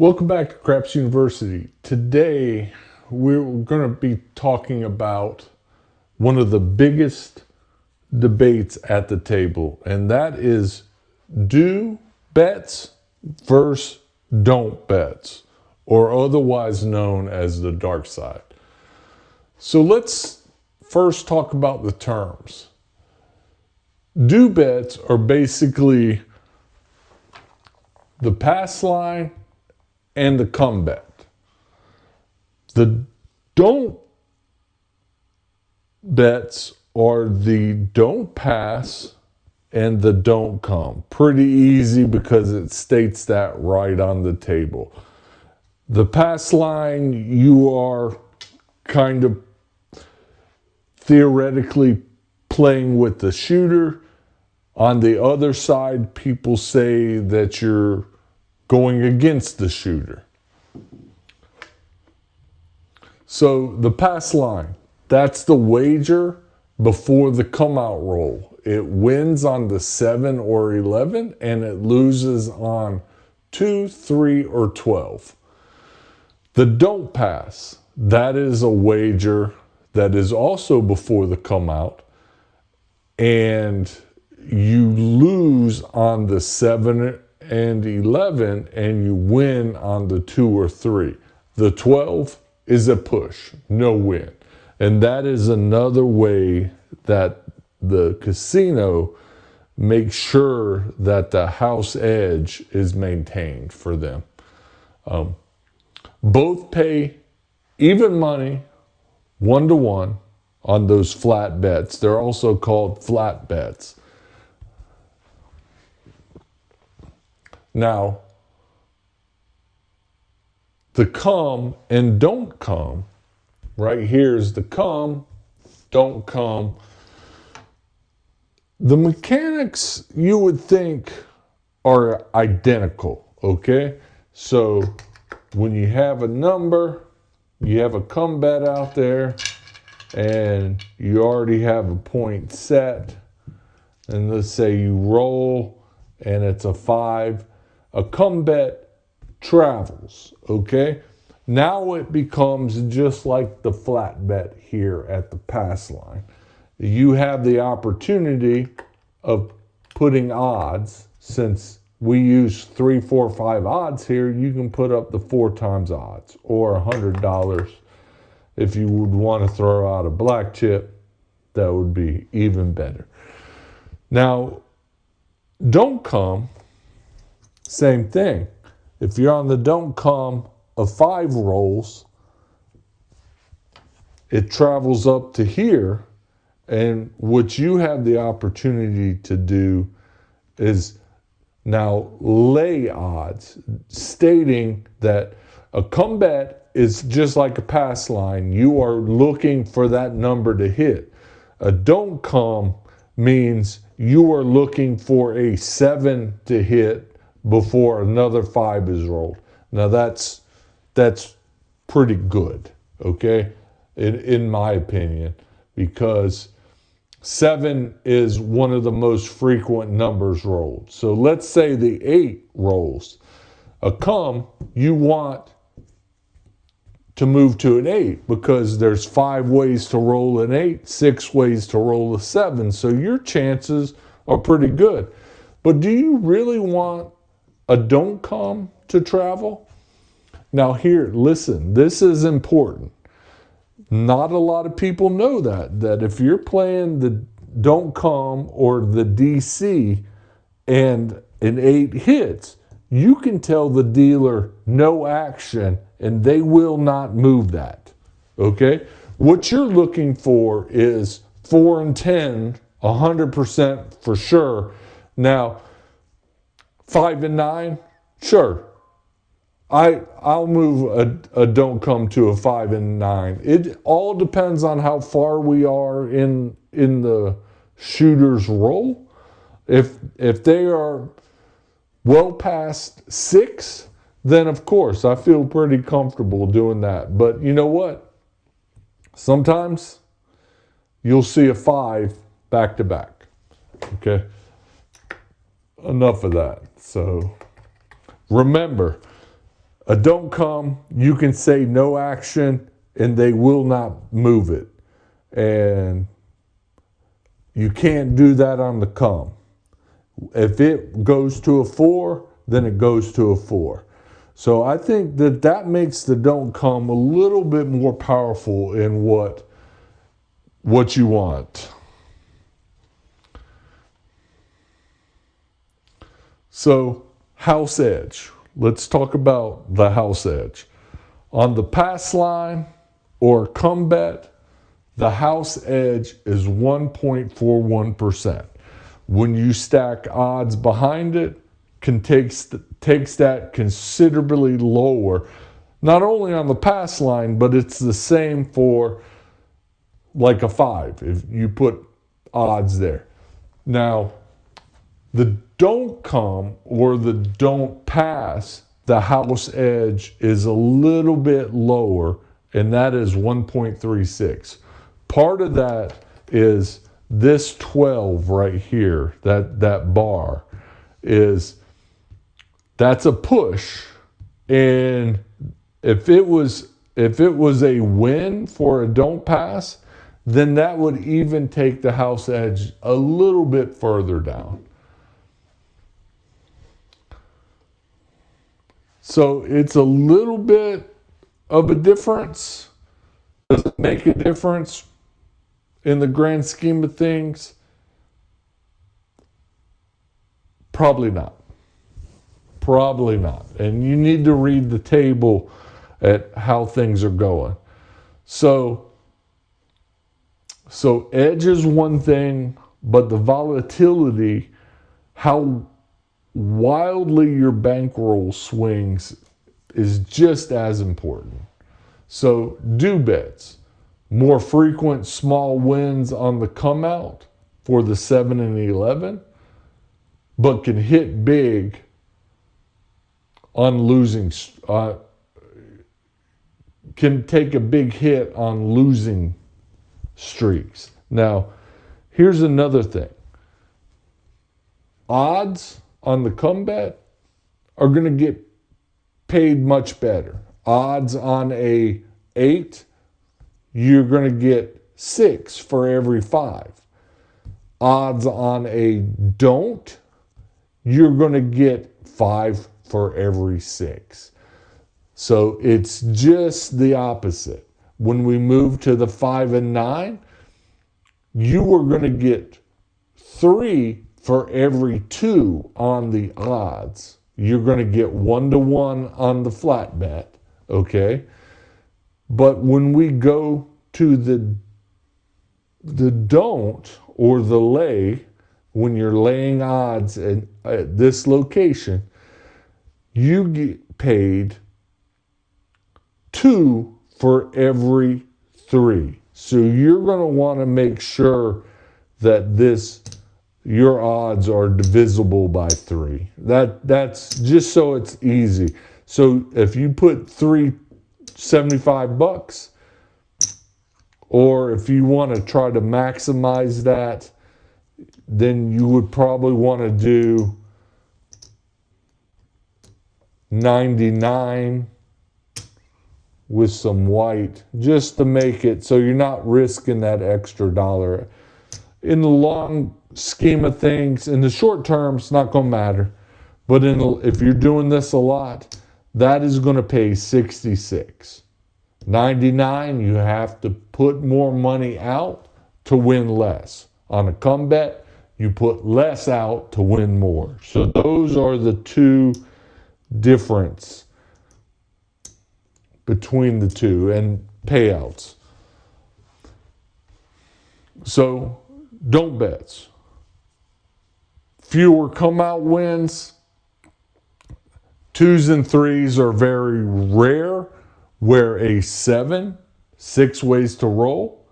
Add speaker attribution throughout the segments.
Speaker 1: Welcome back to Craps University. Today we're going to be talking about one of the biggest debates at the table, and that is do bets versus don't bets, or otherwise known as the dark side. So let's first talk about the terms. Do bets are basically the pass line and the come bet. The don't bets are the don't pass and the don't come. Pretty easy because it states that right on the table. The pass line, you are kind of theoretically playing with the shooter. On the other side, people say that you're going against the shooter. So the pass line, that's the wager before the come out roll. It wins on the 7 or 11 and it loses on 2, 3, or 12. The don't pass, that is a wager that is also before the come out, and you lose on the 7 and 11 and you win on the 2 or 3. The 12 is a push, no win. And that is another way that the casino makes sure that the house edge is maintained for them. Both pay even money, 1-to-1, on those flat bets. They're also called flat bets. Now, the come and don't come, right here is the come, don't come. The mechanics, you would think, are identical, okay? So when you have a number, you have a come bet out there, and you already have a point set, and let's say you roll and it's a 5, a come bet travels, okay? Now it becomes just like the flat bet here at the pass line. You have the opportunity of putting odds. Since we use 3, 4, 5 odds here, you can put up the 4 times odds, or $100. If you would want to throw out a black chip, that would be even better. Now, don't come, same thing. If you're on the don't come of 5 rolls, it travels up to here, and what you have the opportunity to do is now lay odds, stating that a come bet is just like a pass line. You are looking for that number to hit. A don't come means you are looking for a 7 to hit before another 5 is rolled. Now that's pretty good, okay, in my opinion, because 7 is one of the most frequent numbers rolled. So let's say the 8 rolls. A come, you want to move to an 8 because there's 5 ways to roll an 8, 6 ways to roll a 7. So your chances are pretty good. But do you really want a don't come to travel? Now here, listen, this is important. Not a lot of people know that if you're playing the don't come or the DC and an 8 hits, you can tell the dealer no action and they will not move that, okay? What you're looking for is 4 and 10, 100% for sure. Now, 5 and 9, sure. I'll move a don't come to a 5 and 9. It all depends on how far we are in the shooter's roll. If they are well past 6, then of course I feel pretty comfortable doing that. But you know what? Sometimes you'll see a 5 back to back. Okay? Enough of that. So remember, A don't come, you can say no action and they will not move it. And you can't do that on the come. If it goes to a 4, then it goes to a 4. So I think that makes the don't come a little bit more powerful in what you want. So house edge. Let's talk about the house edge. On the pass line or come bet, the house edge is 1.41%. When you stack odds behind it, takes that considerably lower, not only on the pass line, but it's the same for like a 5 if you put odds there. Now, the don't come or the don't pass, the house edge is a little bit lower, and that is 1.36. Part of that is this 12 right here, that bar that's a push. And if it was a win for a don't pass, then that would even take the house edge a little bit further down. So it's a little bit of a difference. Does it make a difference in the grand scheme of things? Probably not. Probably not. And you need to read the table at how things are going. So edge is one thing, but the volatility, how wildly your bankroll swings, is just as important. So do bets. More frequent small wins on the come out for the 7 and 11, but can hit big on losing, can take a big hit on losing streaks. Now, here's another thing. Odds on the come bet are going to get paid much better. Odds on a 8, you're going to get 6 for every 5. Odds on a don't, you're going to get 5 for every 6. So it's just the opposite. When we move to the 5 and 9, you were going to get 3 for every 2 on the odds. You're going to get 1-to-1 on the flat bet, okay? But when we go to the don't or the lay, when you're laying odds at this location, you get paid 2 for every 3. So you're going to want to make sure that your odds are divisible by 3. That's just so it's easy. So if you put $75, or if you want to try to maximize that, then you would probably want to do 99 with some white, just to make it so you're not risking that extra dollar. In the long scheme of things, in the short term, it's not going to matter. But if you're doing this a lot, that is going to pay 66. 99, you have to put more money out to win less. On a come bet, you put less out to win more. So those are the two difference between the two and payouts. So don't bets. Fewer come out wins. 2s and 3s are very rare, where a 7, 6 ways to roll,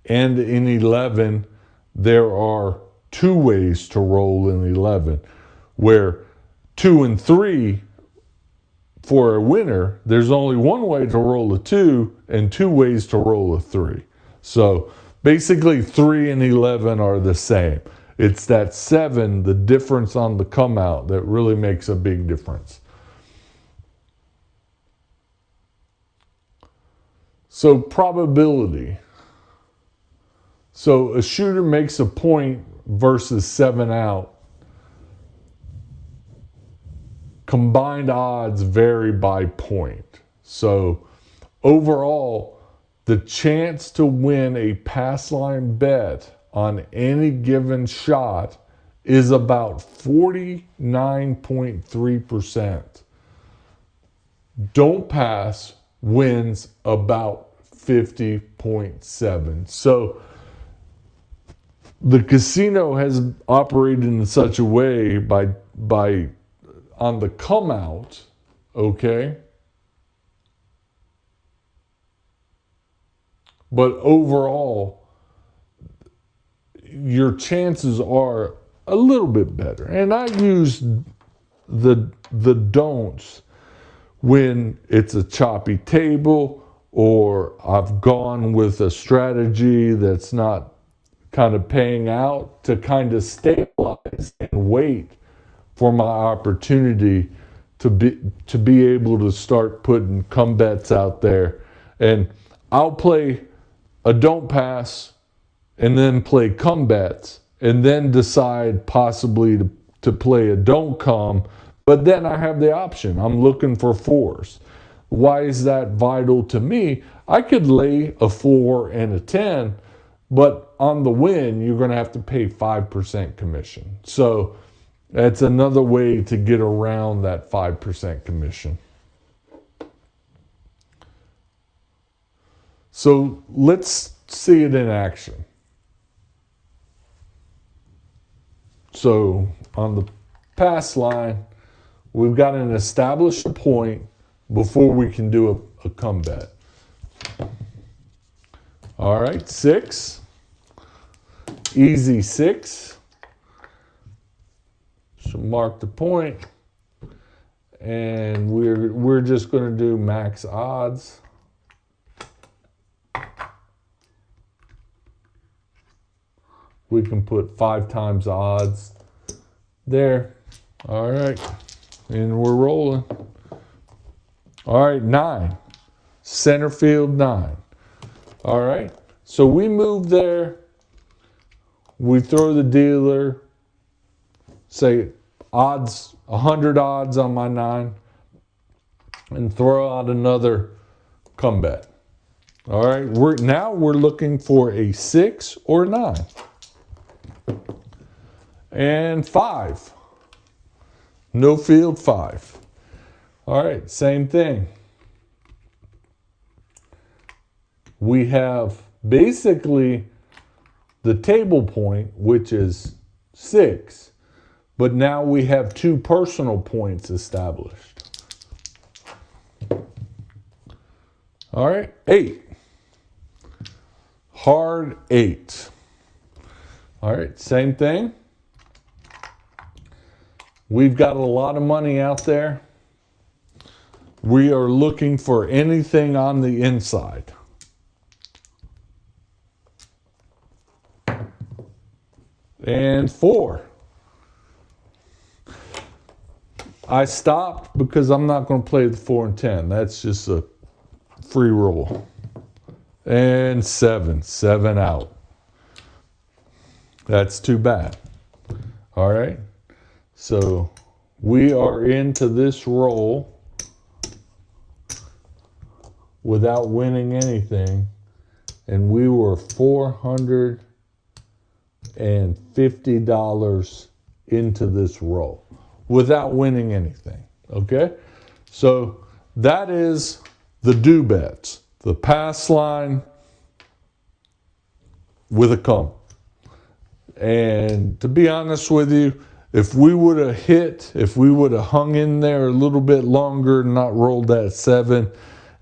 Speaker 1: and in 11, there are 2 ways to roll in 11, where 2 and 3 for a winner, there's only 1 way to roll a 2 and 2 ways to roll a 3. So basically 3 and 11 are the same. It's that 7, the difference on the come out, that really makes a big difference. So probability. So a shooter makes a point versus 7 out. Combined odds vary by point. So overall, the chance to win a pass line bet on any given shot is about 49.3%. Don't pass wins about 50.7%. So the casino has operated in such a way by on the come out, okay? But overall, your chances are a little bit better. And I use the don'ts when it's a choppy table or I've gone with a strategy that's not kind of paying out to kind of stabilize and wait for my opportunity to be able to start putting come bets out there. And I'll play a don't pass and then play come bets and then decide possibly to play a don't come, but then I have the option. I'm looking for fours. Why is that vital to me? I could lay a 4 and a 10, but on the win, you're going to have to pay 5% commission. So that's another way to get around that 5% commission. So let's see it in action. So on the pass line, we've got an established point before we can do a come bet. All right, 6. Easy 6. So mark the point. And we're just going to do max odds. We can put 5 times odds there. All right. And we're rolling. All right, 9. Center field 9. All right. So we move there. We throw the dealer, say odds, 100 odds on my 9, and throw out another come bet. All right. We're looking for a 6 or 9. And 5. No field 5. All right, same thing. We have basically the table point, which is 6, but now we have 2 personal points established. All right, 8. Hard 8. All right, same thing. We've got a lot of money out there. We are looking for anything on the inside. And 4. I stopped because I'm not going to play the 4 and 10. That's just a free roll. And 7. 7 out. That's too bad. All right. So we are into this roll without winning anything, and we were $450 into this roll without winning anything. Okay, so that is the do bets, the pass line with a come. And to be honest with you, if we would have hung in there a little bit longer and not rolled that 7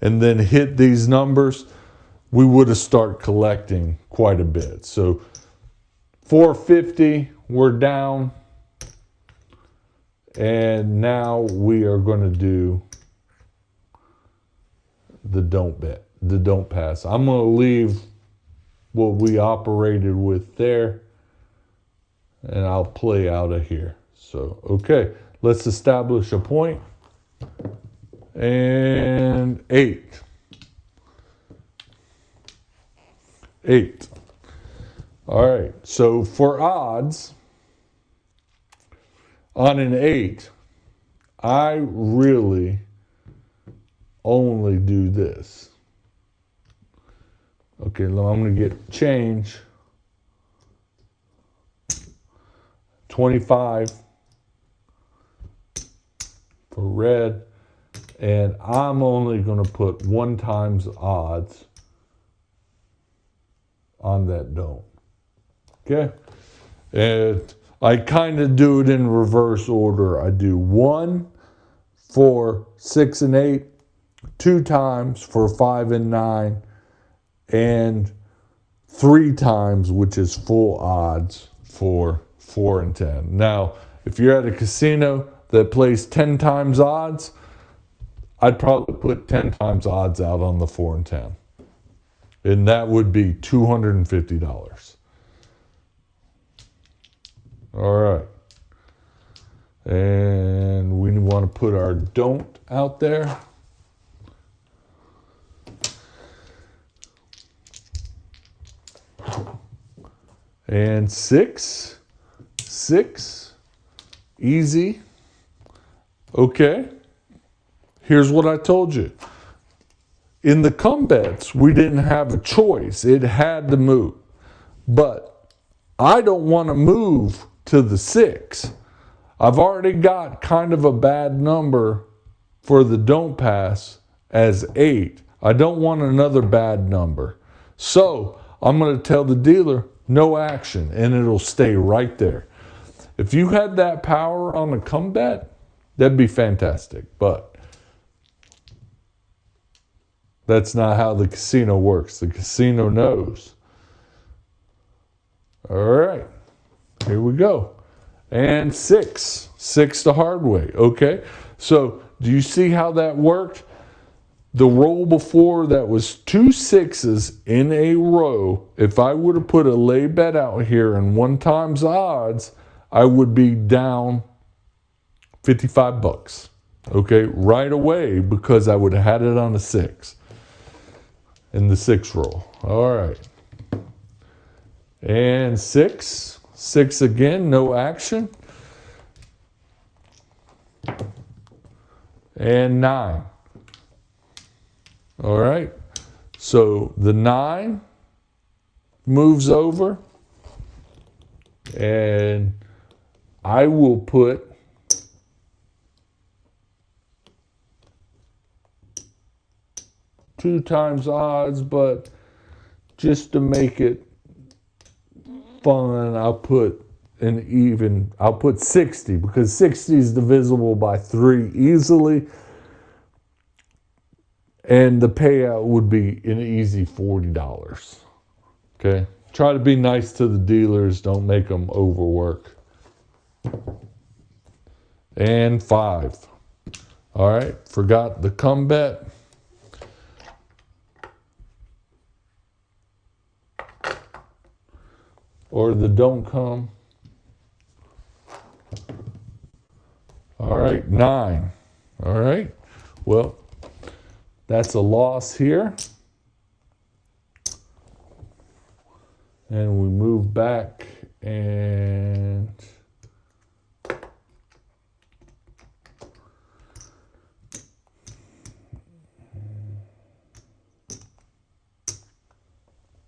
Speaker 1: and then hit these numbers, we would have started collecting quite a bit. So 450, we're down. And now we are going to do the don't bet, the don't pass. I'm going to leave what we operated with there, and I'll play out of here. So, okay, let's establish a point. And 8. 8. All right, so for odds on an 8, I really only do this. Okay, I'm going to get change. 25 for red. And I'm only going to put 1 times odds on that don't. Okay? And I kind of do it in reverse order. I do 1 for 6 and 8, 2 times for 5 and 9, and 3 times, which is full odds, for 4 and 10. Now, if you're at a casino that plays 10 times odds, I'd probably put 10 times odds out on the 4 and 10. And that would be $250. All right. And we want to put our don't out there. And 6. Easy. Okay. Here's what I told you. In the come bets, we didn't have a choice. It had to move. But I don't want to move to the 6. I've already got kind of a bad number for the don't pass as 8. I don't want another bad number. So I'm going to tell the dealer no action, and it'll stay right there. If you had that power on a come bet, that'd be fantastic. But that's not how the casino works. The casino knows. All right, here we go. And 6 the hard way. Okay, so do you see how that worked? The roll before, that was 2 6s in a row. If I would have put a lay bet out here and 1 times odds, I would be down $55. Okay, right away, because I would have had it on a 6 in the 6 roll. All right. And 6 again, no action. And 9. All right. So the 9 moves over, and I will put two times odds, but just to make it fun, I'll put 60, because 60 is divisible by 3 easily, and the payout would be an easy $40. Okay, try to be nice to the dealers, don't make them overwork. And 5. All right, forgot the come bet. Or the don't come. All right, 9. All right, well, that's a loss here. And we move back and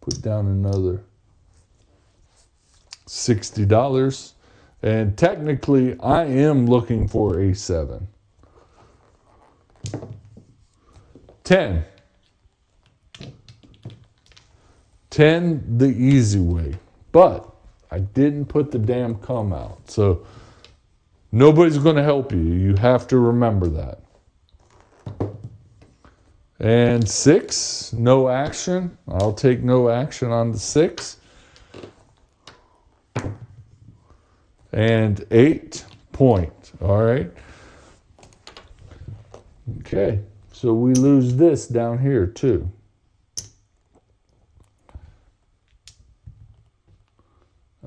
Speaker 1: put down another $60. And technically, I am looking for a 7. 10. 10 the easy way. But I didn't put the damn come out. So nobody's going to help you. You have to remember that. And 6, no action. I'll take no action on the 6. And 8 point. All right. Okay. So we lose this down here too.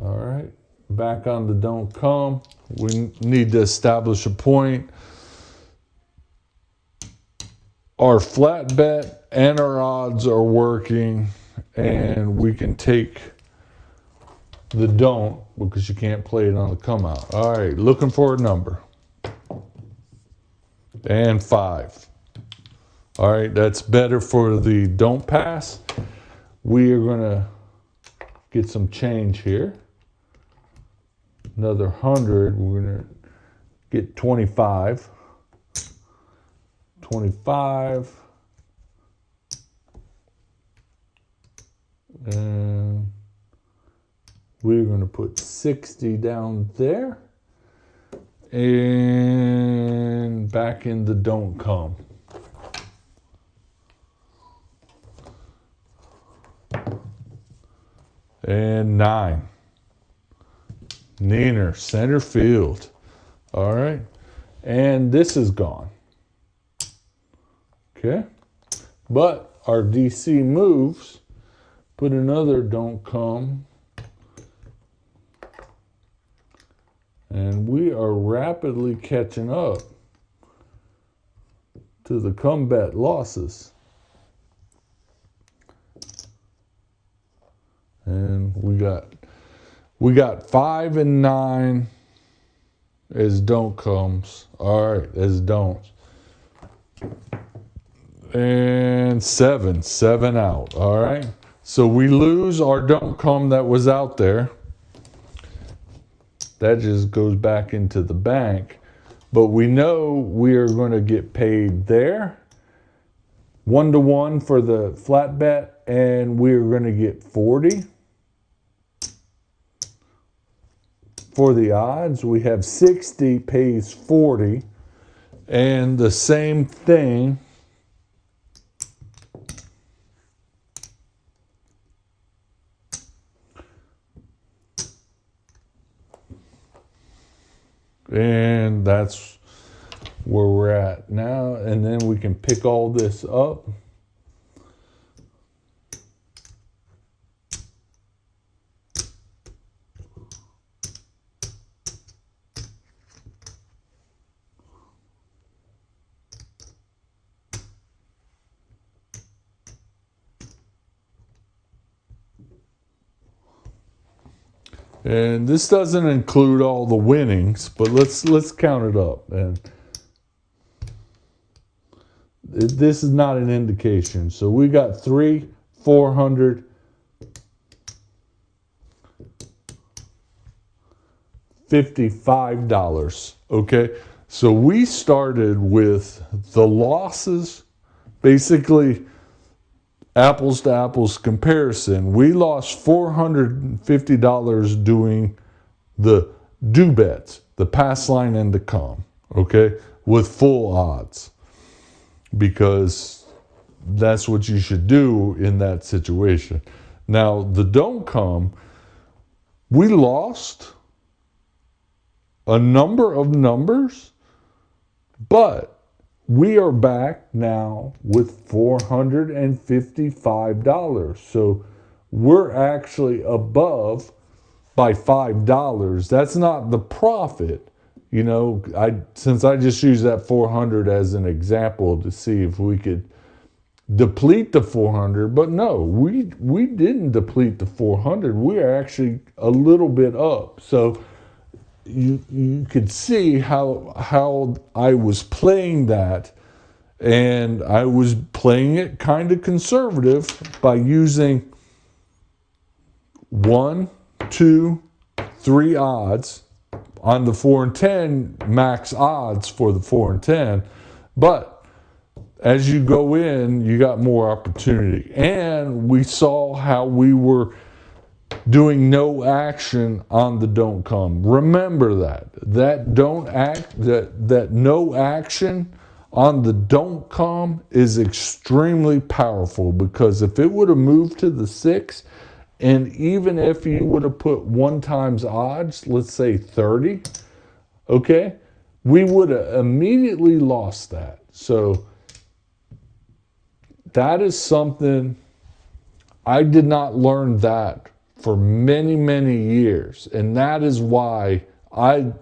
Speaker 1: All right. Back on the don't come. We need to establish a point. Our flat bet and our odds are working. and we can take the don't because you can't play it on the come out. All right, looking for a number. And 5. All right, that's better for the don't pass. We are going to get some change here. Another 100. We're going to get 25. 25. And we're going to put 60 down there. And back in the don't come. And 9. Neener, center field. All right. And this is gone. Okay. But our DC moves. Put another don't come. And we are rapidly catching up to the combat losses. And we got 5 and 9 as don't comes. All right, as don'ts. And 7 out. All right. So we lose our don't come that was out there. That just goes back into the bank. But we know we are going to get paid there. 1-to-1 for the flat bet. And we're going to get 40. For the odds, we have 60 pays 40. And the same thing. And that's where we're at now. And then we can pick all this up. And this doesn't include all the winnings, but let's count it up. And this is not an indication. So we got $455. Okay, so we started with the losses, basically. Apples to apples comparison, we lost $450 doing the do bets, the pass line and the come, okay, with full odds, because that's what you should do in that situation. Now, the don't come, we lost a number of numbers, but we are back now with $455. So we're actually above by $5. That's not the profit. You know, since I just used that 400 as an example to see if we could deplete the 400, but no, we didn't deplete the 400. We are actually a little bit up. So you could see how I was playing that, and I was playing it kind of conservative by using 1, 2, 3 odds on the 4 and 10 max odds for the 4 and 10. But as you go in, you got more opportunity, and we saw how we were doing no action on the don't come. Remember that no action on the don't come is extremely powerful, because if it would have moved to the 6, and even if you would have put 1 times odds, let's say 30, okay, we would have immediately lost that. So that is something I did not learn that for many, many years. And that is why I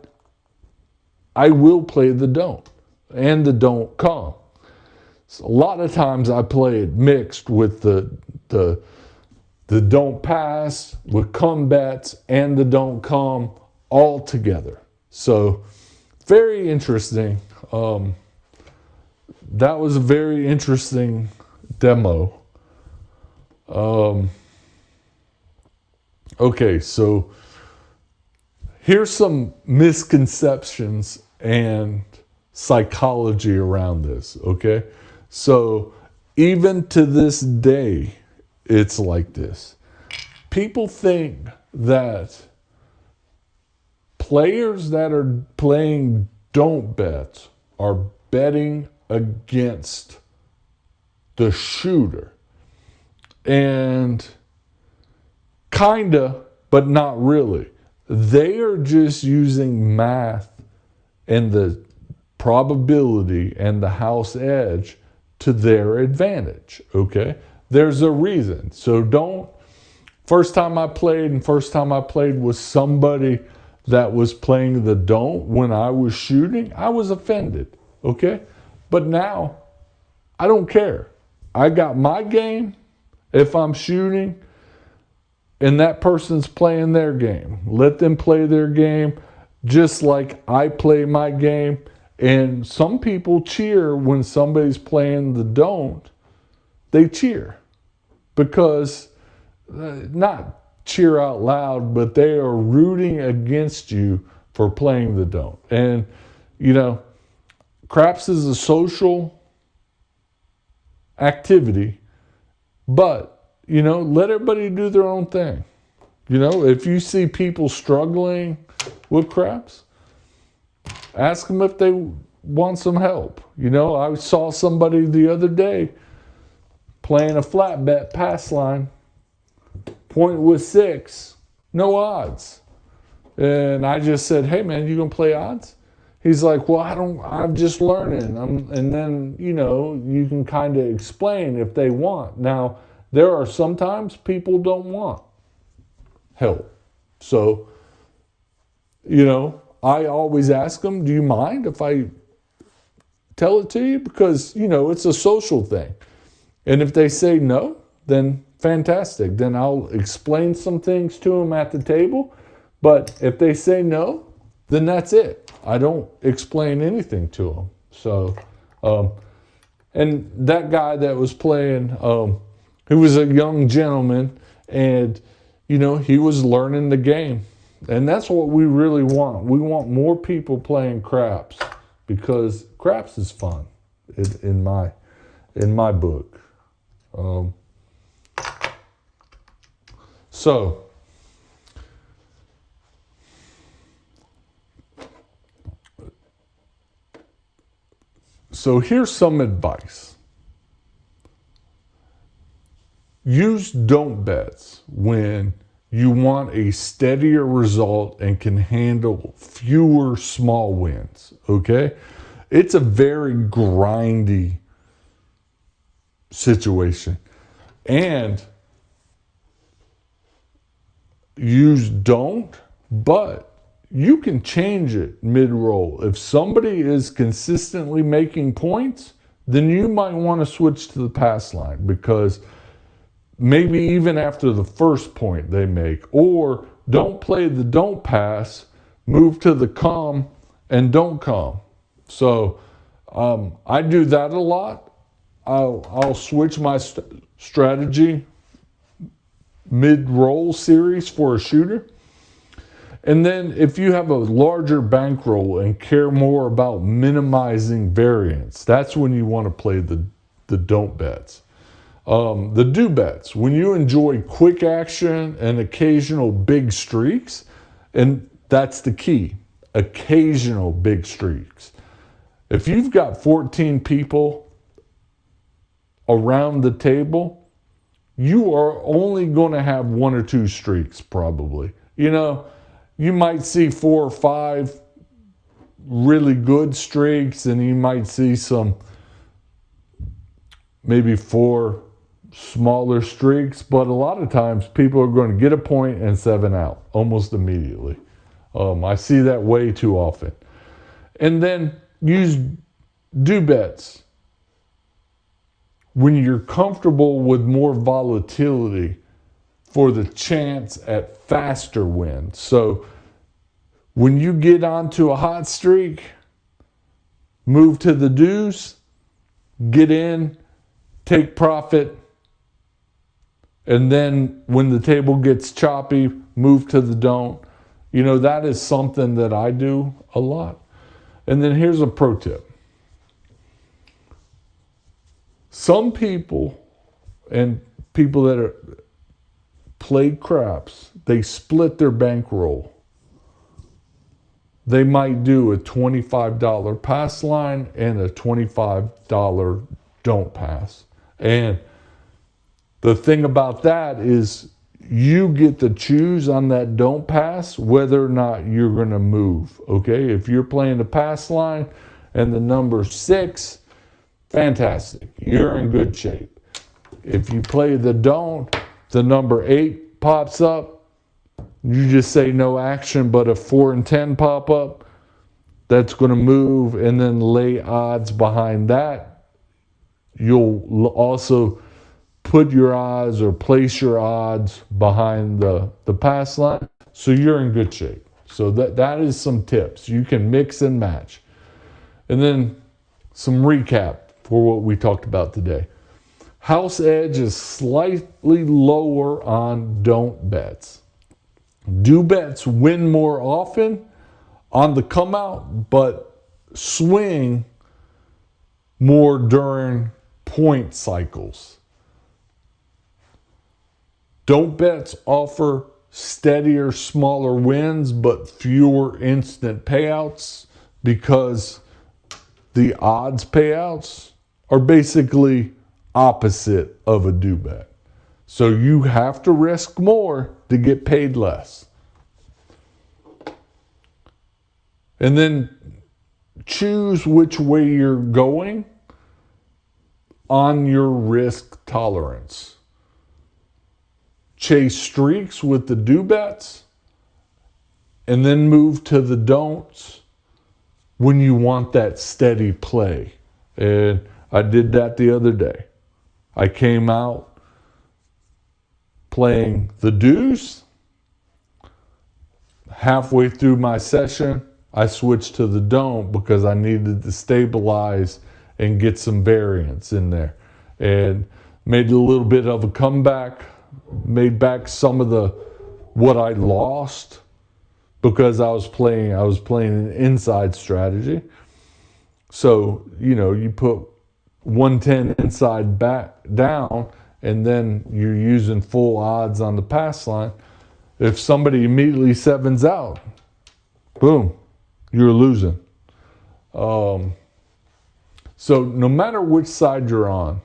Speaker 1: will play the don't and the don't come. So a lot of times I play it mixed with the the don't pass with come bets and the don't come all together. So very interesting. That was a very interesting demo. Okay, so here's some misconceptions and psychology around this, okay? So even to this day, it's like this. People think that players that are playing don't bets are betting against the shooter. And kinda, but not really. They are just using math and the probability and the house edge to their advantage, okay? There's a reason. So first time I played with somebody that was playing the don't when I was shooting, I was offended, okay? But now, I don't care. I got my game if I'm shooting and that person's playing their game. Let them play their game just like I play my game. And some people cheer when somebody's playing the don't. They cheer because, not cheer out loud, but they are rooting against you for playing the don't. And, craps is a social activity, but, let everybody do their own thing. If you see people struggling with craps, ask them if they want some help. I saw somebody the other day playing a flat bet pass line. Point was 6, no odds. And I just said, hey man, you gonna play odds? He's like, well, I'm just learning. And then, you can kind of explain if they want. Now, there are sometimes people don't want help. So, I always ask them, do you mind if I tell it to you? Because, it's a social thing. And if they say no, then fantastic. Then I'll explain some things to them at the table. But if they say no, then that's it. I don't explain anything to them. So, and that guy that was playing, he was a young gentleman, and, he was learning the game. And that's what we really want. We want more people playing craps because craps is fun in my book. So here's some advice. Use don't bets when you want a steadier result and can handle fewer small wins, okay? It's a very grindy situation. And use don't, but you can change it mid-roll. If somebody is consistently making points, then you might want to switch to the pass line because maybe even after the first point they make, or don't play the don't pass, move to the come and don't come. So I do that a lot. I'll switch my strategy mid-roll series for a shooter. And then if you have a larger bankroll and care more about minimizing variance, that's when you want to play the don't bets. The do bets, when you enjoy quick action and occasional big streaks, and that's the key, occasional big streaks. If you've got 14 people around the table, you are only going to have 1 or 2 streaks probably. You might see 4 or 5 really good streaks, and you might see some maybe 4 smaller streaks, but a lot of times people are going to get a point and 7 out almost immediately. I see that way too often. And then use do bets when you're comfortable with more volatility for the chance at faster wins. So when you get onto a hot streak, move to the deuce, get in, take profit, and then when the table gets choppy, move to the don't. You know, that is something that I do a lot. And then here's a pro tip. Some people and people that play craps, they split their bankroll. They might do a $25 pass line and a $25 don't pass. And the thing about that is you get to choose on that don't pass whether or not you're going to move. Okay, if you're playing the pass line and the number 6, fantastic, you're in good shape. If you play the don't, the number 8 pops up, you just say no action, but if 4 and 10 pop up, that's going to move, and then lay odds behind that. You'll also put your odds or place your odds behind the pass line, so you're in good shape. So that is some tips. You can mix and match. And then some recap for what we talked about today. House edge is slightly lower on don't bets. Do bets win more often on the come out, but swing more during point cycles. Don't bets offer steadier, smaller wins, but fewer instant payouts because the odds payouts are basically opposite of a do bet. So you have to risk more to get paid less. And then choose which way you're going on your risk tolerance. Chase streaks with the do bets and then move to the don'ts when you want that steady play. And I did that the other day. I came out playing the deuce. Halfway through my session, I switched to the don't because I needed to stabilize and get some variance in there. And made a little bit of a comeback, made back some of the what I lost because I was playing an inside strategy. So, you know, you put 110 inside back down and then you're using full odds on the pass line. If somebody immediately sevens out, boom, you're losing. So no matter which side you're on,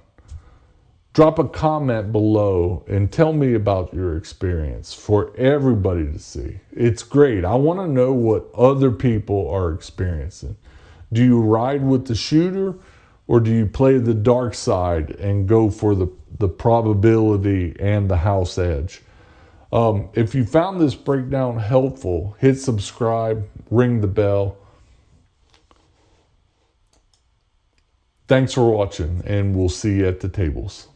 Speaker 1: drop a comment below and tell me about your experience for everybody to see. It's great. I want to know what other people are experiencing. Do you ride with the shooter or do you play the dark side and go for the probability and the house edge? If you found this breakdown helpful, hit subscribe, ring the bell. Thanks for watching, and we'll see you at the tables.